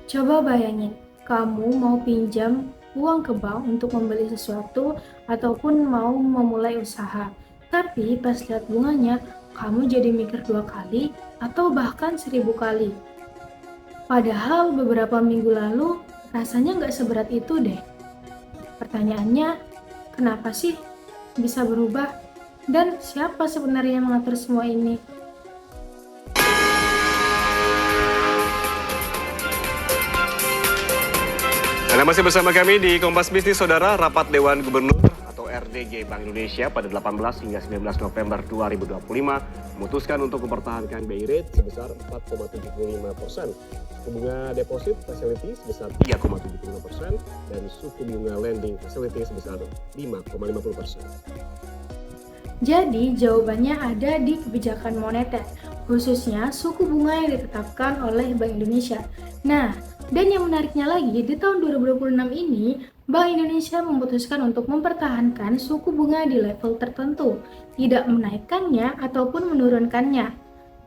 Coba bayangin, kamu mau pinjam uang ke bank untuk membeli sesuatu ataupun mau memulai usaha. Tapi pas lihat bunganya, kamu jadi mikir 2 kali atau bahkan 1000 kali. Padahal beberapa minggu lalu rasanya nggak seberat itu deh. Pertanyaannya, kenapa sih bisa berubah? Dan siapa sebenarnya yang mengatur semua ini? Anda masih bersama kami di Kompas Bisnis, Saudara. Rapat Dewan Gubernur atau RDG Bank Indonesia pada 18 hingga 19 November 2025 memutuskan untuk mempertahankan BI rate sebesar 4,75%, suku bunga deposit facility sebesar 3,75%, dan suku bunga lending facility sebesar 5,50%. Jadi jawabannya ada di kebijakan moneter, khususnya suku bunga yang ditetapkan oleh Bank Indonesia. Nah, dan yang menariknya lagi, di tahun 2026 ini, Bank Indonesia memutuskan untuk mempertahankan suku bunga di level tertentu, tidak menaikkannya ataupun menurunkannya.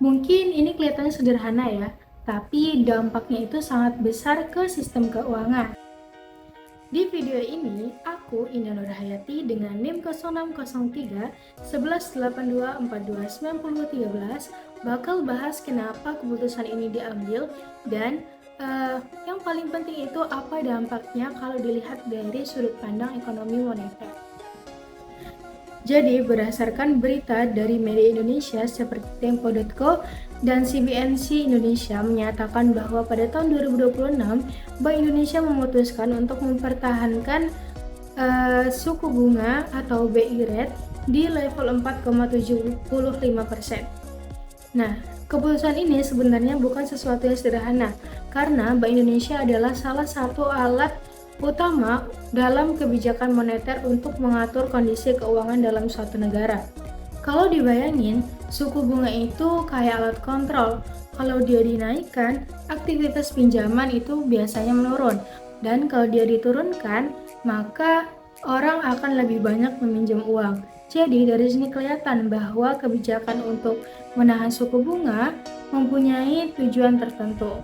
Mungkin ini kelihatannya sederhana ya, tapi dampaknya itu sangat besar ke sistem keuangan. Di video ini, aku Indah Nurhayati dengan NIM 0603 1182 42 90 13 bakal bahas kenapa keputusan ini diambil dan yang paling penting itu apa dampaknya kalau dilihat dari sudut pandang ekonomi moneter. Jadi, berdasarkan berita dari media Indonesia seperti Tempo.co dan CBNC Indonesia menyatakan bahwa pada tahun 2026, Bank Indonesia memutuskan untuk mempertahankan suku bunga atau BI rate di level 4,75%. Nah, keputusan ini sebenarnya bukan sesuatu yang sederhana, karena Bank Indonesia adalah salah satu alat utama dalam kebijakan moneter untuk mengatur kondisi keuangan dalam suatu negara. Kalau dibayangin, suku bunga itu kayak alat kontrol. Kalau dia dinaikkan, aktivitas pinjaman itu biasanya menurun. Dan kalau dia diturunkan, maka orang akan lebih banyak meminjam uang. Jadi dari sini kelihatan bahwa kebijakan untuk menahan suku bunga mempunyai tujuan tertentu.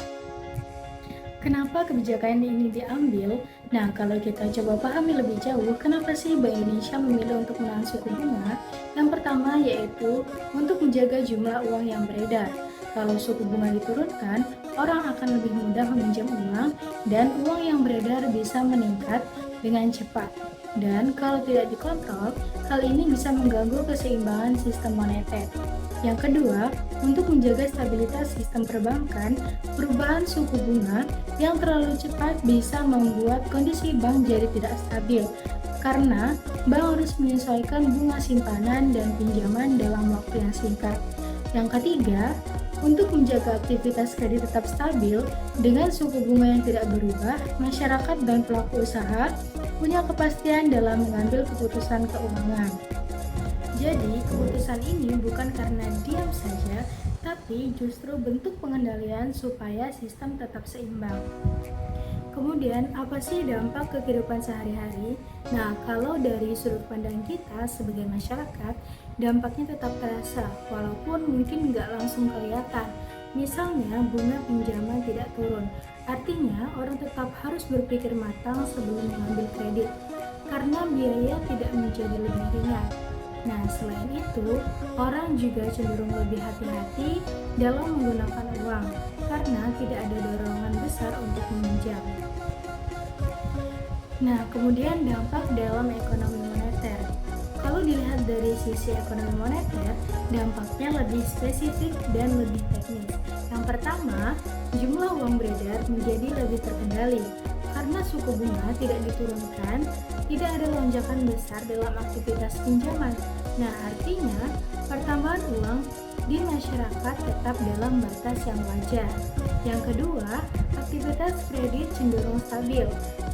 Kenapa kebijakan ini diambil? Nah, kalau kita coba pahami lebih jauh, kenapa sih Bank Indonesia memilih untuk menahan suku bunga? Yang pertama yaitu untuk menjaga jumlah uang yang beredar. Kalau suku bunga diturunkan, orang akan lebih mudah meminjam uang dan uang yang beredar bisa meningkat dengan cepat. Dan kalau tidak dikontrol, hal ini bisa mengganggu keseimbangan sistem moneter. Yang kedua, untuk menjaga stabilitas sistem perbankan, perubahan suku bunga yang terlalu cepat bisa membuat kondisi bank jadi tidak stabil, karena bank harus menyesuaikan bunga simpanan dan pinjaman dalam waktu yang singkat. Yang ketiga, untuk menjaga aktivitas kredit tetap stabil dengan suku bunga yang tidak berubah, masyarakat dan pelaku usaha punya kepastian dalam mengambil keputusan keuangan. Jadi, keputusan ini bukan karena diam saja, tapi justru bentuk pengendalian supaya sistem tetap seimbang. Kemudian, apa sih dampak ke kehidupan sehari-hari? Nah, kalau dari sudut pandang kita sebagai masyarakat, dampaknya tetap terasa, walaupun mungkin nggak langsung kelihatan. Misalnya, bunga pinjaman tidak turun, artinya orang tetap harus berpikir matang sebelum mengambil kredit, karena biaya tidak menjadi lebih ringan. Nah, selain itu, orang juga cenderung lebih hati-hati dalam menggunakan uang karena tidak ada dorongan besar untuk meminjam. Nah, kemudian dampak dalam ekonomi moneter. Kalau dilihat dari sisi ekonomi moneter, dampaknya lebih spesifik dan lebih teknis. Yang pertama, jumlah uang beredar menjadi lebih terkendali. Karena suku bunga tidak diturunkan, tidak ada lonjakan besar dalam aktivitas pinjaman. Nah, artinya pertambahan uang di masyarakat tetap dalam batas yang wajar. Yang kedua, aktivitas kredit cenderung stabil.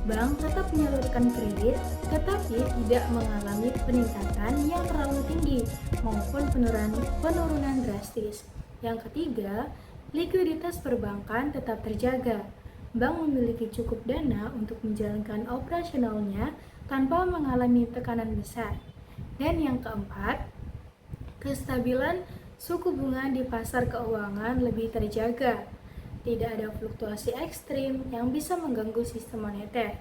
Bank tetap menyalurkan kredit, tetapi tidak mengalami peningkatan yang terlalu tinggi maupun penurunan drastis. Yang ketiga, likuiditas perbankan tetap terjaga. Bank memiliki cukup dana untuk menjalankan operasionalnya tanpa mengalami tekanan besar. Dan yang keempat, kestabilan suku bunga di pasar keuangan lebih terjaga. tidak ada fluktuasi ekstrim yang bisa mengganggu sistem moneter.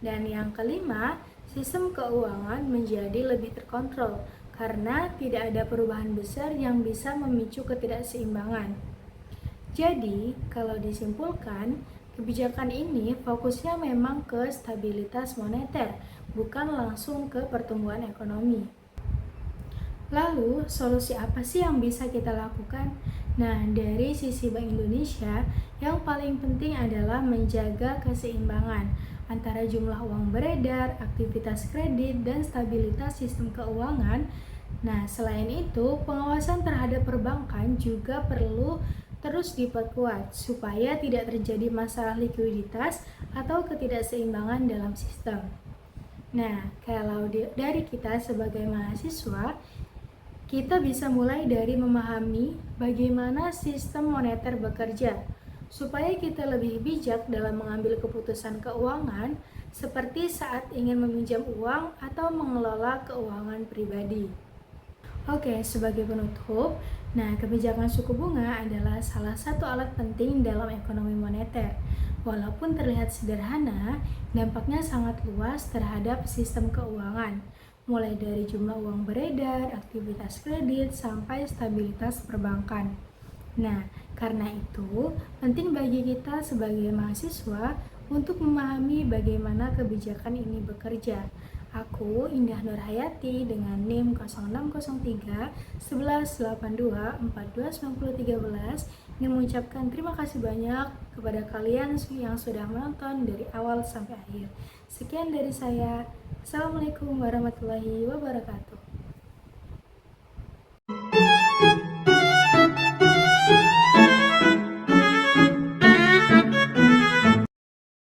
Dan yang kelima, sistem keuangan menjadi lebih terkontrol karena tidak ada perubahan besar yang bisa memicu ketidakseimbangan. Jadi, kalau disimpulkan, kebijakan ini fokusnya memang ke stabilitas moneter, bukan langsung ke pertumbuhan ekonomi. Lalu, solusi apa sih yang bisa kita lakukan? Nah, dari sisi Bank Indonesia, yang paling penting adalah menjaga keseimbangan antara jumlah uang beredar, aktivitas kredit, dan stabilitas sistem keuangan. Nah, selain itu, pengawasan terhadap perbankan juga perlu terus diperkuat supaya tidak terjadi masalah likuiditas atau ketidakseimbangan dalam sistem. Nah, kalau dari kita sebagai mahasiswa, kita bisa mulai dari memahami bagaimana sistem moneter bekerja, supaya kita lebih bijak dalam mengambil keputusan keuangan, seperti saat ingin meminjam uang atau mengelola keuangan pribadi. Oke, sebagai penutup, kebijakan suku bunga adalah salah satu alat penting dalam ekonomi moneter. Walaupun terlihat sederhana, dampaknya sangat luas terhadap sistem keuangan, mulai dari jumlah uang beredar, aktivitas kredit, sampai stabilitas perbankan. Nah, karena itu, penting bagi kita sebagai mahasiswa untuk memahami bagaimana kebijakan ini bekerja. Aku, Indah Nurhayati, dengan NIM 0603 1182 429013, ingin mengucapkan terima kasih banyak kepada kalian yang sudah menonton dari awal sampai akhir. Sekian dari saya. Assalamualaikum warahmatullahi wabarakatuh.